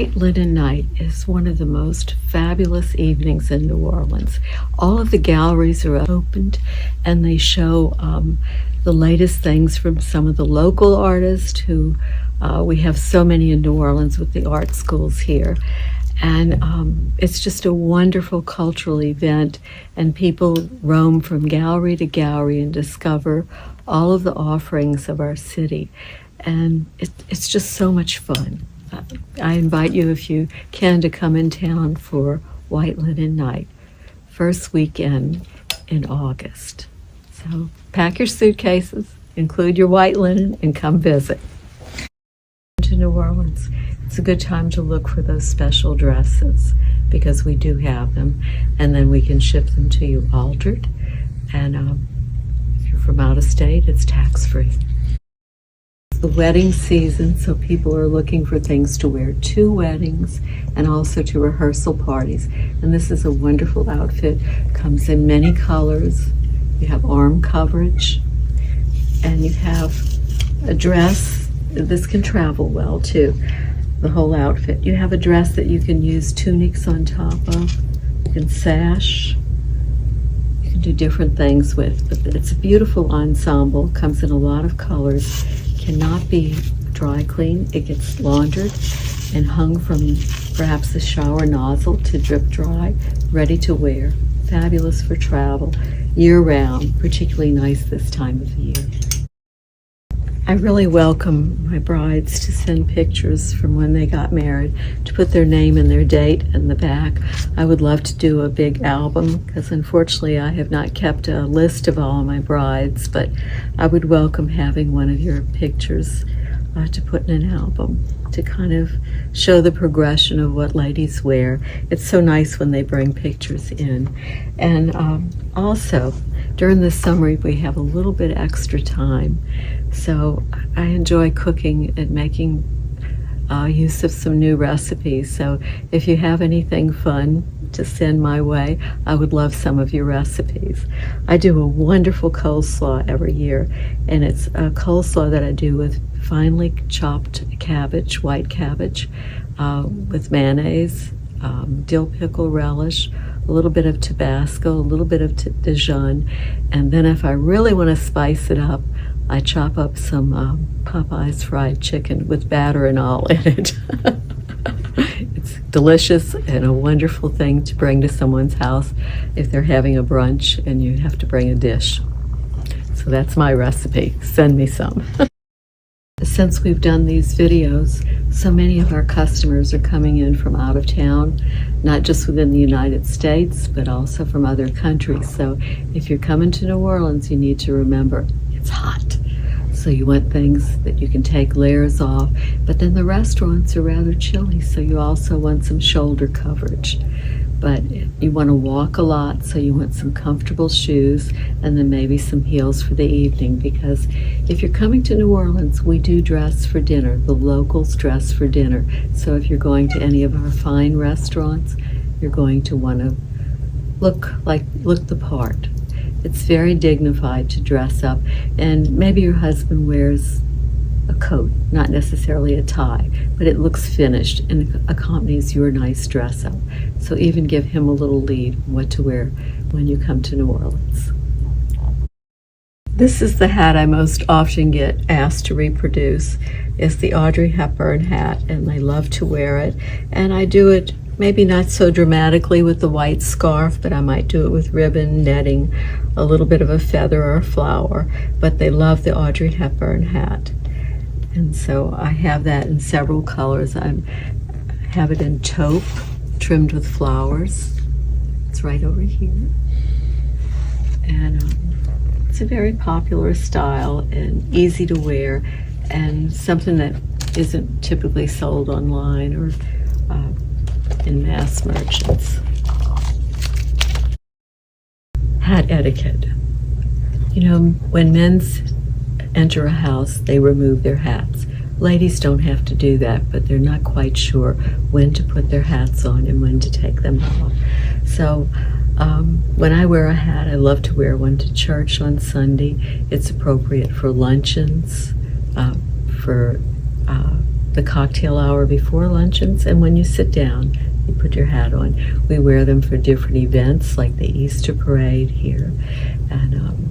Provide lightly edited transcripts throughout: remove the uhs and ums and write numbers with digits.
White Linen Night is one of the most fabulous evenings in New Orleans. All of the galleries are opened and they show the latest things from some of the local artists who we have so many in New Orleans with the art schools here. And it's just a wonderful cultural event, and people roam from gallery to gallery and discover all of the offerings of our city. And it's just so much fun. I invite you, if you can, to come in town for White Linen Night, first weekend in August. So pack your suitcases, include your white linen, and come visit. To New Orleans, it's a good time to look for those special dresses because we do have them, and then we can ship them to you altered. And if you're from out of state, it's tax-free. The wedding season, so people are looking for things to wear to weddings and also to rehearsal parties. And this is a wonderful outfit. Comes in many colors. You have arm coverage, and you have a dress. This can travel well too, the whole outfit. You have a dress that you can use tunics on top of. You can sash. You can do different things with, but it's a beautiful ensemble. Comes in a lot of colors. Cannot be dry cleaned. It gets laundered and hung from perhaps the shower nozzle to drip dry, ready to wear. Fabulous for travel, year round, particularly nice this time of year. I really welcome my brides to send pictures from when they got married, to put their name and their date in the back. I would love to do a big album because unfortunately I have not kept a list of all my brides, but I would welcome having one of your pictures to put in an album to kind of show the progression of what ladies wear. It's so nice when they bring pictures in. And also, during the summer we have a little bit extra time. So I enjoy cooking and making use of some new recipes. So if you have anything fun to send my way, I would love some of your recipes. I do a wonderful coleslaw every year, and it's a coleslaw that I do with finely chopped cabbage, white cabbage, with mayonnaise, dill pickle relish, a little bit of Tabasco, a little bit of Dijon, and then if I really want to spice it up, I chop up some Popeye's fried chicken with batter and all in it. It's delicious and a wonderful thing to bring to someone's house if they're having a brunch and you have to bring a dish. So that's my recipe. Send me some. Since we've done these videos, so many of our customers are coming in from out of town, not just within the United States, but also from other countries. So if you're coming to New Orleans, you need to remember it's hot. So you want things that you can take layers off, but then the restaurants are rather chilly, so you also want some shoulder coverage. But you want to walk a lot, so you want some comfortable shoes and then maybe some heels for the evening, because if you're coming to New Orleans, we do dress for dinner. The locals dress for dinner. So if you're going to any of our fine restaurants, you're going to want to look the part. It's very dignified to dress up, and maybe your husband wears a coat, not necessarily a tie, but it looks finished and accompanies your nice dress up. So even give him a little lead on what to wear when you come to New Orleans. This is the hat I most often get asked to reproduce. It's the Audrey Hepburn hat, and I love to wear it. And I do it maybe not so dramatically with the white scarf, but I might do it with ribbon, netting, a little bit of a feather or a flower. But they love the Audrey Hepburn hat. And so I have that in several colors. I have it in taupe, trimmed with flowers. It's right over here. And it's a very popular style and easy to wear, and something that isn't typically sold online or in mass merchants. Hat etiquette. You know, when men's enter a house, they remove their hats. Ladies don't have to do that, but they're not quite sure when to put their hats on and when to take them off. So when I wear a hat, I love to wear one to church on Sunday. It's appropriate for luncheons, for the cocktail hour before luncheons, and when you sit down, you put your hat on. We wear them for different events like the Easter parade here, and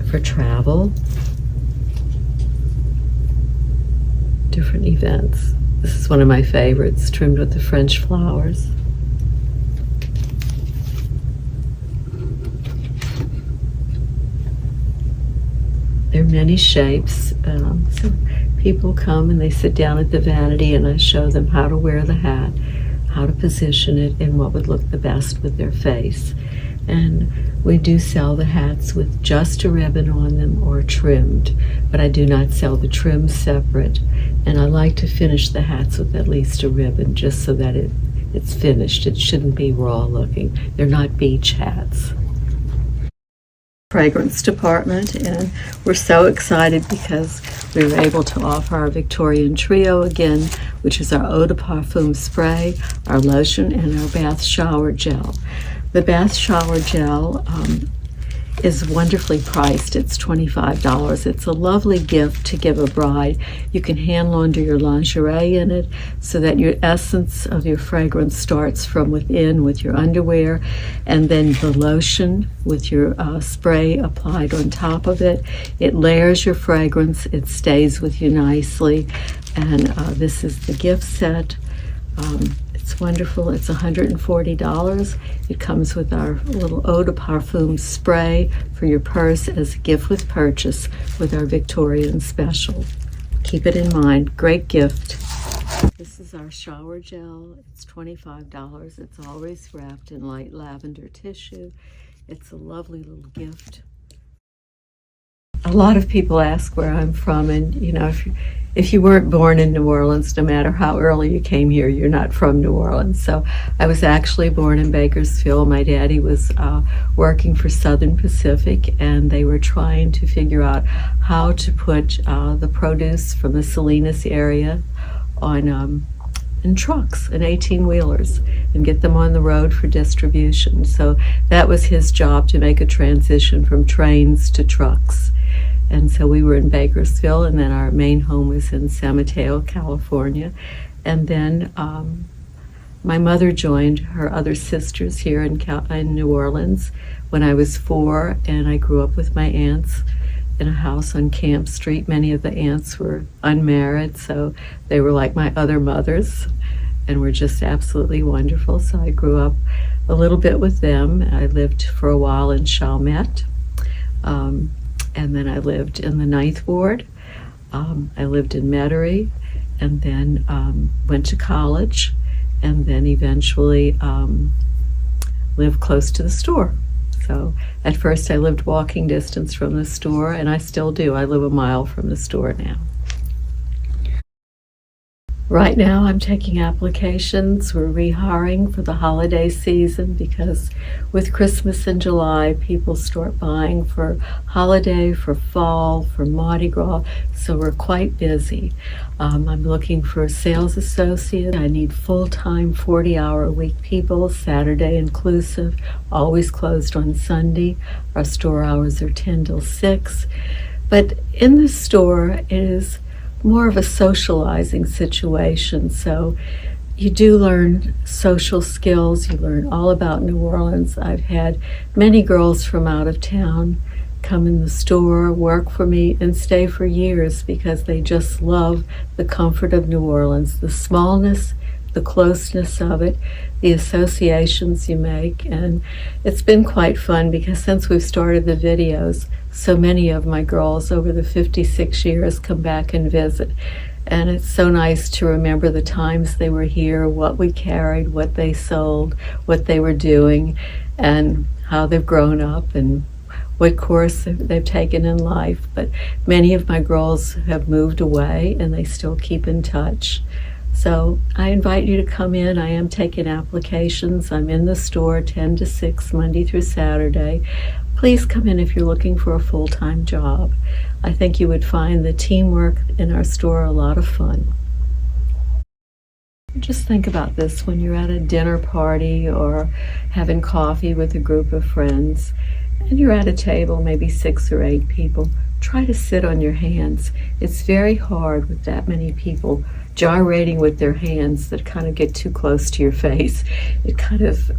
for travel, different events. This is one of my favorites, trimmed with the French flowers. There are many shapes, so people come and they sit down at the vanity, and I show them how to wear the hat, how to position it, and what would look the best with their face. And we do sell the hats with just a ribbon on them or trimmed, but I do not sell the trim separate. And I like to finish the hats with at least a ribbon, just so that it's finished. It shouldn't be raw looking. They're not beach hats. Fragrance department, and we're so excited because we were able to offer our Victorian trio again, which is our eau de parfum spray, our lotion, and our bath shower gel. The bath shower gel is wonderfully priced. It's $25. It's a lovely gift to give a bride. You can hand launder your lingerie in it so that your essence of your fragrance starts from within with your underwear, and then the lotion with your spray applied on top of it. It layers your fragrance. It stays with you nicely, and this is the gift set. It's wonderful. It's $140. It comes with our little eau de parfum spray for your purse as a gift with purchase with our Victorian special. Keep it in mind. Great gift. This is our shower gel. It's $25. It's always wrapped in light lavender tissue. It's a lovely little gift. A lot of people ask where I'm from, and you know, if you weren't born in New Orleans, no matter how early you came here, you're not from New Orleans. So I was actually born in Bakersfield. My daddy was working for Southern Pacific, and they were trying to figure out how to put the produce from the Salinas area on in trucks and 18-wheelers and get them on the road for distribution. So that was his job, to make a transition from trains to trucks. And so we were in Bakersfield, and then our main home was in San Mateo, California. And then my mother joined her other sisters here in New Orleans when I was 4, and I grew up with my aunts in a house on Camp Street. Many of the aunts were unmarried, so they were like my other mothers and were just absolutely wonderful. So I grew up a little bit with them. I lived for a while in Chalmette. And then I lived in the 9th Ward. I lived in Metairie, and then went to college, and then eventually lived close to the store. So at first I lived walking distance from the store, and I still do. I live a mile from the store now. Right now I'm taking applications. We're rehiring for the holiday season because with Christmas in July, people start buying for holiday, for fall, for Mardi Gras, so we're quite busy. I'm looking for a sales associate. I need full-time 40-hour-a-week people, Saturday inclusive, always closed on Sunday. Our store hours are 10 till 6. But in the store, it is more of a socializing situation. So you do learn social skills. You learn all about New Orleans. I've had many girls from out of town come in the store, work for me, and stay for years because they just love the comfort of New Orleans, the smallness, the closeness of it, the associations you make. And it's been quite fun because since we've started the videos, so many of my girls over the 56 years come back and visit. And it's so nice to remember the times they were here, what we carried, what they sold, what they were doing, and how they've grown up and what course they've taken in life. But many of my girls have moved away and they still keep in touch. So I invite you to come in. I am taking applications. I'm in the store 10 to 6, Monday through Saturday. Please come in if you're looking for a full-time job. I think you would find the teamwork in our store a lot of fun. Just think about this when you're at a dinner party or having coffee with a group of friends, and you're at a table, maybe 6 or 8 people. try to sit on your hands. It's very hard with that many people gyrating with their hands that kind of get too close to your face. It kind of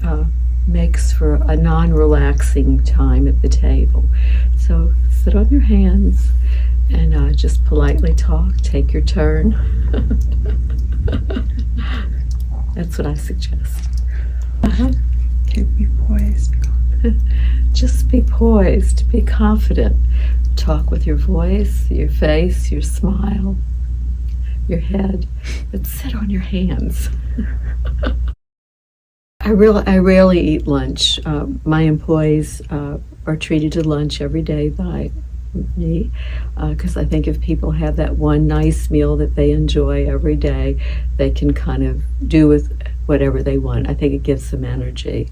makes for a non-relaxing time at the table. So sit on your hands and just politely talk. Take your turn. That's what I suggest. Okay, be poised. Just be poised, be confident. Talk with your voice, your face, your smile, your head, but sit on your hands. I rarely eat lunch. My employees are treated to lunch every day by me, because I think if people have that one nice meal that they enjoy every day, they can kind of do with whatever they want. I think it gives them energy,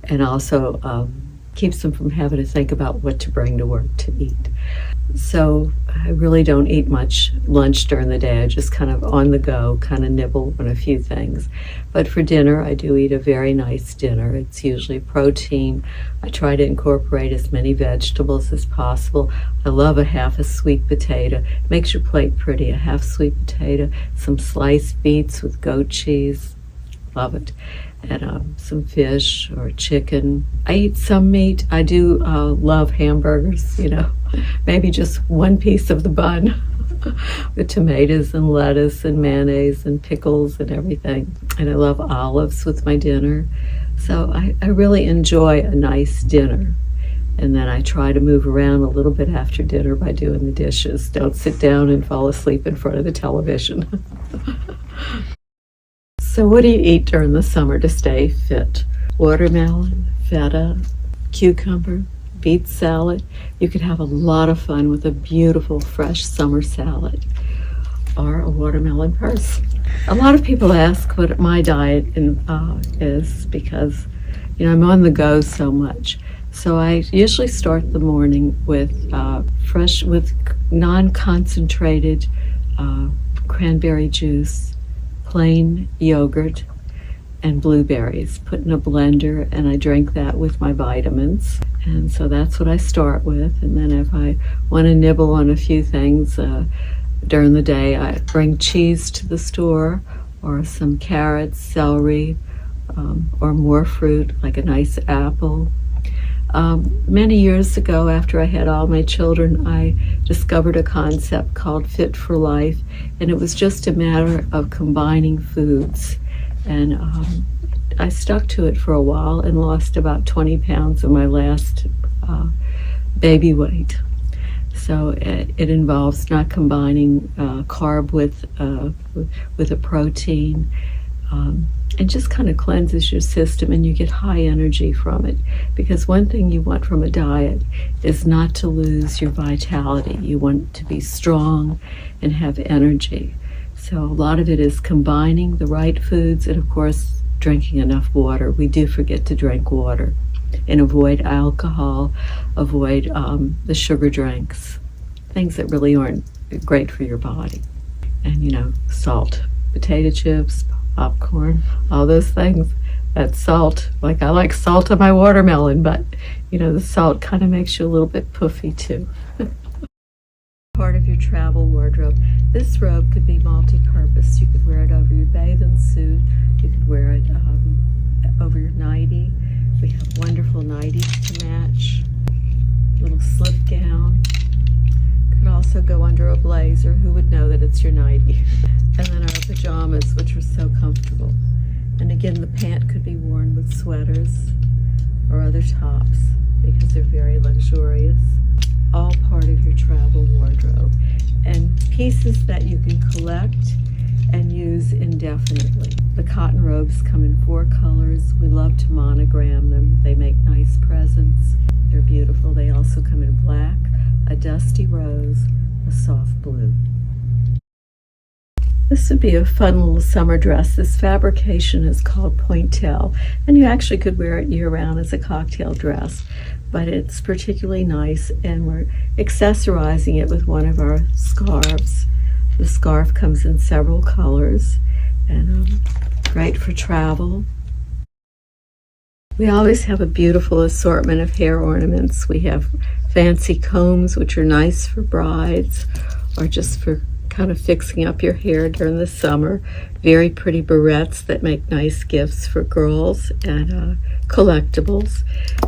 and also keeps them from having to think about what to bring to work to eat. So I really don't eat much lunch during the day. I just kind of on the go, kind of nibble on a few things. But for dinner, I do eat a very nice dinner. It's usually protein. I try to incorporate as many vegetables as possible. I love a half a sweet potato. Makes your plate pretty. A half sweet potato, some sliced beets with goat cheese. Love it. And some fish or chicken. I eat some meat. I do love hamburgers, maybe just one piece of the bun with tomatoes and lettuce and mayonnaise and pickles and everything. And I love olives with my dinner. So I really enjoy a nice dinner. And then I try to move around a little bit after dinner by doing the dishes. Don't sit down and fall asleep in front of the television. So what do you eat during the summer to stay fit? Watermelon, feta, cucumber, beet salad. You could have a lot of fun with a beautiful fresh summer salad or a watermelon purse. A lot of people ask what my diet is because I'm on the go so much. So I usually start the morning with non-concentrated cranberry juice, plain yogurt, and blueberries put in a blender, and I drink that with my vitamins. And so that's what I start with. And then if I want to nibble on a few things during the day, I bring cheese to the store or some carrots, celery, or more fruit like a nice apple. Many years ago, after I had all my children, I discovered a concept called Fit for Life, and it was just a matter of combining foods. And I stuck to it for a while and lost about 20 pounds of my last baby weight. So it involves not combining carb with a protein. And just kind of cleanses your system, and you get high energy from it. Because one thing you want from a diet is not to lose your vitality. You want to be strong and have energy. So a lot of it is combining the right foods and, of course, drinking enough water. We do forget to drink water, and avoid alcohol, avoid the sugar drinks, things that really aren't great for your body. And, salt, potato chips, popcorn, all those things. That salt, like I like salt on my watermelon, but the salt kind of makes you a little bit puffy too. Part of your travel wardrobe. This robe could be multi-purpose. You could wear it over your bathing suit. You could wear it over your nightie. We have wonderful nighties to match. Little slip gown. Could also go under a blazer. Who would know that it's your nightie? And then our pajamas, which are so comfortable. And again, the pant could be worn with sweaters or other tops because they're very luxurious. All part of your travel wardrobe. And pieces that you can collect and use indefinitely. The cotton robes come in 4 colors. We love to monogram them. They make nice presents. They're beautiful. They also come in black, a dusty rose, a soft blue. This would be a fun little summer dress. This fabrication is called pointel, and you actually could wear it year-round as a cocktail dress, but it's particularly nice, and we're accessorizing it with one of our scarves. The scarf comes in several colors, and great for travel. We always have a beautiful assortment of hair ornaments. We have fancy combs, which are nice for brides or just for kind of fixing up your hair during the summer. Very pretty barrettes that make nice gifts for girls, and collectibles.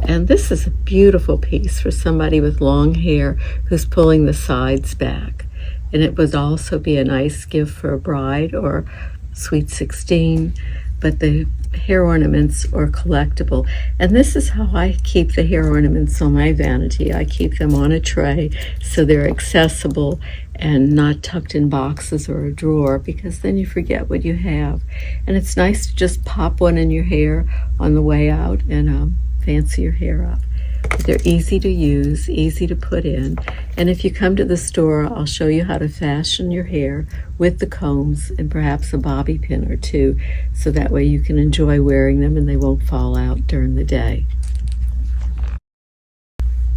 And this is a beautiful piece for somebody with long hair who's pulling the sides back. And it would also be a nice gift for a bride or sweet 16. But the hair ornaments are collectible. And this is how I keep the hair ornaments on my vanity. I keep them on a tray so they're accessible and not tucked in boxes or a drawer, because then you forget what you have. And it's nice to just pop one in your hair on the way out and fancy your hair up. They're easy to use, easy to put in. And if you come to the store, I'll show you how to fashion your hair with the combs and perhaps a bobby pin or two, so that way you can enjoy wearing them and they won't fall out during the day.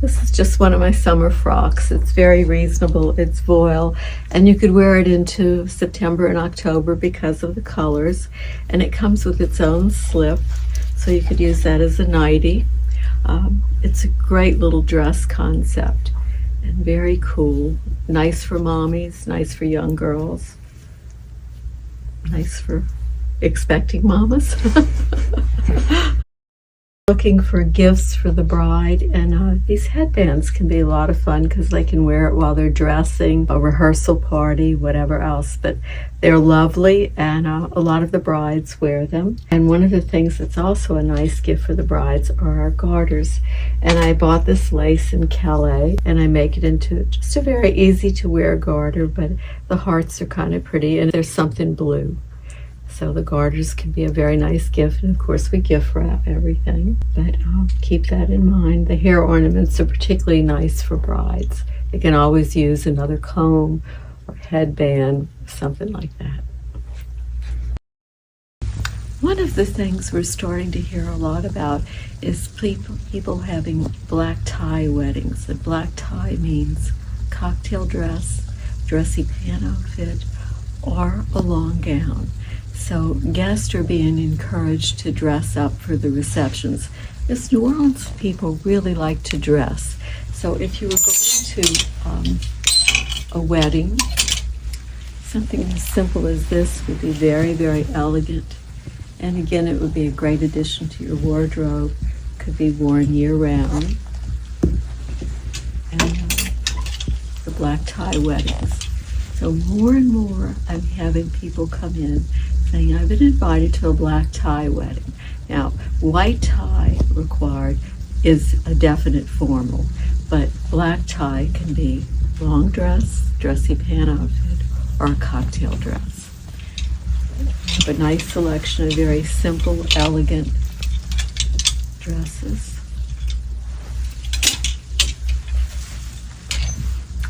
This is just one of my summer frocks. It's very reasonable. It's voile, and you could wear it into September and October because of the colors. And it comes with its own slip, so you could use that as a nightie. It's a great little dress concept and very cool. Nice for mommies, nice for young girls, nice for expecting mamas. Looking for gifts for the bride, and these headbands can be a lot of fun because they can wear it while they're dressing, a rehearsal party, whatever else. But they're lovely, and a lot of the brides wear them. And one of the things that's also a nice gift for the brides are our garters. And I bought this lace in Calais, and I make it into just a very easy to wear garter, but the hearts are kind of pretty, and there's something blue. So the garters can be a very nice gift, and of course we gift wrap everything, but keep that in mind. The hair ornaments are particularly nice for brides. They can always use another comb or headband, something like that. One of the things we're starting to hear a lot about is people having black tie weddings. And black tie means cocktail dress, dressy pant outfit, or a long gown. So guests are being encouraged to dress up for the receptions. Because New Orleans people really like to dress. So if you were going to a wedding, something as simple as this would be very, very elegant. And again, it would be a great addition to your wardrobe. Could be worn year-round. And the black tie weddings. So more and more I'm having people come in saying, I've been invited to a black tie wedding. Now, white tie required is a definite formal, but black tie can be long dress, dressy pant outfit, or a cocktail dress. I have a nice selection of very simple, elegant dresses.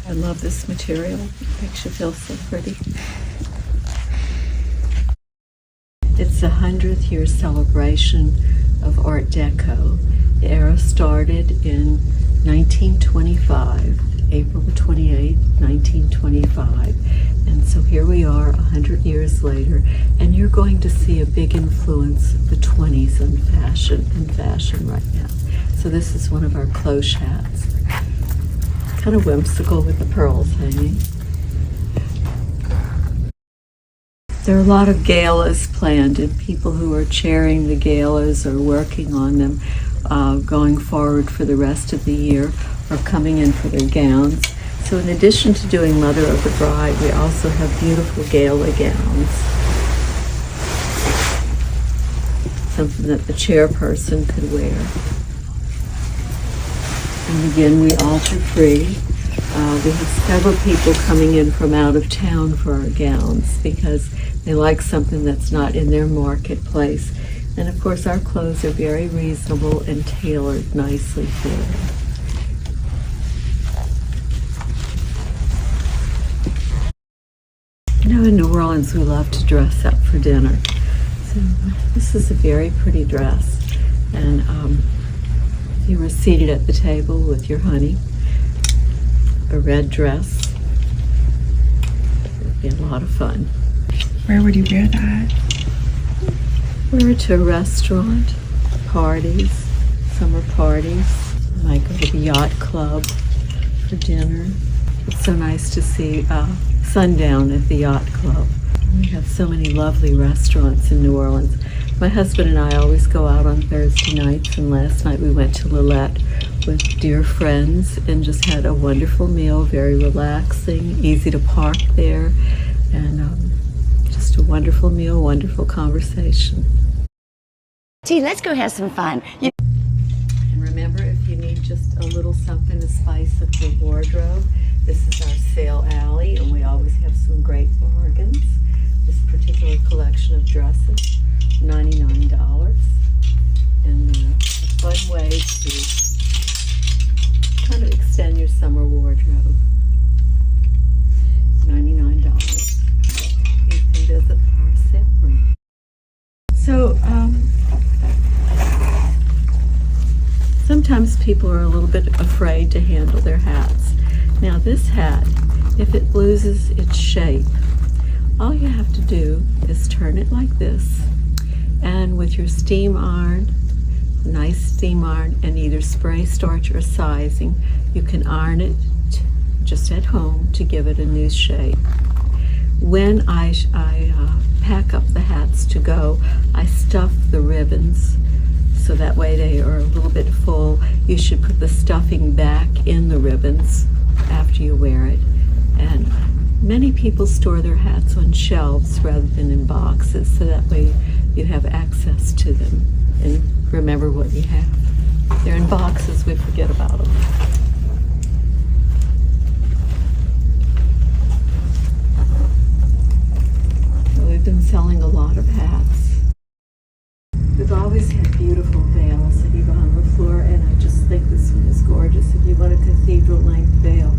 I love this material. It makes you feel so pretty. It's the 100th year celebration of Art Deco. The era started in 1925, April the 28th, 1925. And so here we are 100 years later, and you're going to see a big influence of the 20s in fashion right now. So this is one of our cloche hats. Kind of whimsical with the pearls hanging. There are a lot of galas planned, and people who are chairing the galas or working on them going forward for the rest of the year are coming in for their gowns. So in addition to doing Mother of the Bride, we also have beautiful gala gowns. Something that the chairperson could wear. And again, we alter free. We have several people coming in from out of town for our gowns because they like something that's not in their marketplace. And of course, our clothes are very reasonable and tailored nicely for them. You know, in New Orleans, we love to dress up for dinner. So this is a very pretty dress. And if you were seated at the table with your honey, a red dress, it would be a lot of fun. Where would you wear that? Wear it to a restaurant, parties, summer parties. I might go to the yacht club for dinner. It's so nice to see sundown at the yacht club. We have so many lovely restaurants in New Orleans. My husband and I always go out on Thursday nights, and last night we went to Lillette with dear friends and just had a wonderful meal, very relaxing, easy to park there, and just a wonderful meal, wonderful conversation. Gee, let's go have some fun. And remember, if you need just a little something to spice up your wardrobe, this is our sale alley, and we always have some great bargains. This particular collection of dresses, $99, and a fun way to kind of extend your summer wardrobe. $99. You can visit our sale room. So, sometimes people are a little bit afraid to handle their hats. Now this hat, if it loses its shape, all you have to do is turn it like this, and with your steam iron, a nice steam iron, and either spray starch or sizing, you can iron it just at home to give it a new shape. When I pack up the hats to go, I stuff the ribbons so that way they are a little bit full. You should put the stuffing back in the ribbons after you wear it. And many people store their hats on shelves rather than in boxes, so that way you have access to them and remember what you have. They're in boxes, we forget about them. So we've been selling a lot of hats. We've always had beautiful veils at Yvonne LaFleur, and I just think this one is gorgeous. If you want a cathedral length veil,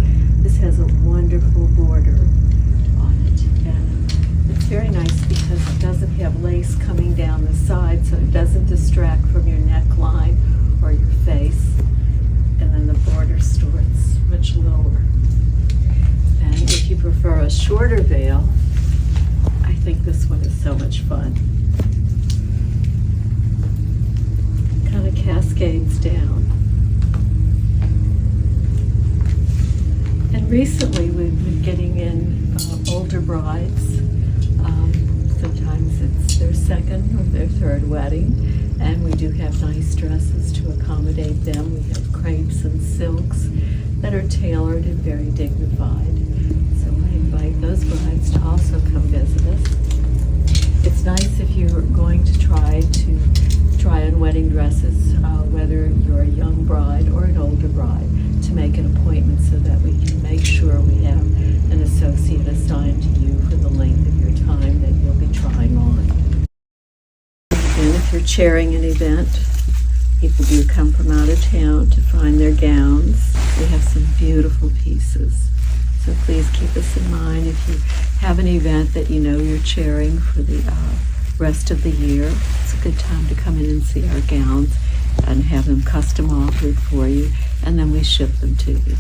this has a wonderful border on it, and it's very nice because it doesn't have lace coming down the side, so it doesn't distract from your neckline or your face, and then the border starts much lower. And if you prefer a shorter veil, I think this one is so much fun. Kind of cascades down. And recently we've been getting in older brides. Sometimes it's their second or their third wedding, and we do have nice dresses to accommodate them. We have crepes and silks that are tailored and very dignified. So I invite those brides to also come visit us. It's nice if you're going to try on wedding dresses, whether you're a young bride or an older bride, to make an appointment so that we can make sure we have an associate assigned to you for the length of your time that you'll be trying on. And if you're chairing an event, people do come from out of town to find their gowns. We have some beautiful pieces. So please keep us in mind if you have an event that you know you're chairing for the rest of the year. It's a good time to come in and see our gowns and have them custom altered for you, and then we ship them to you.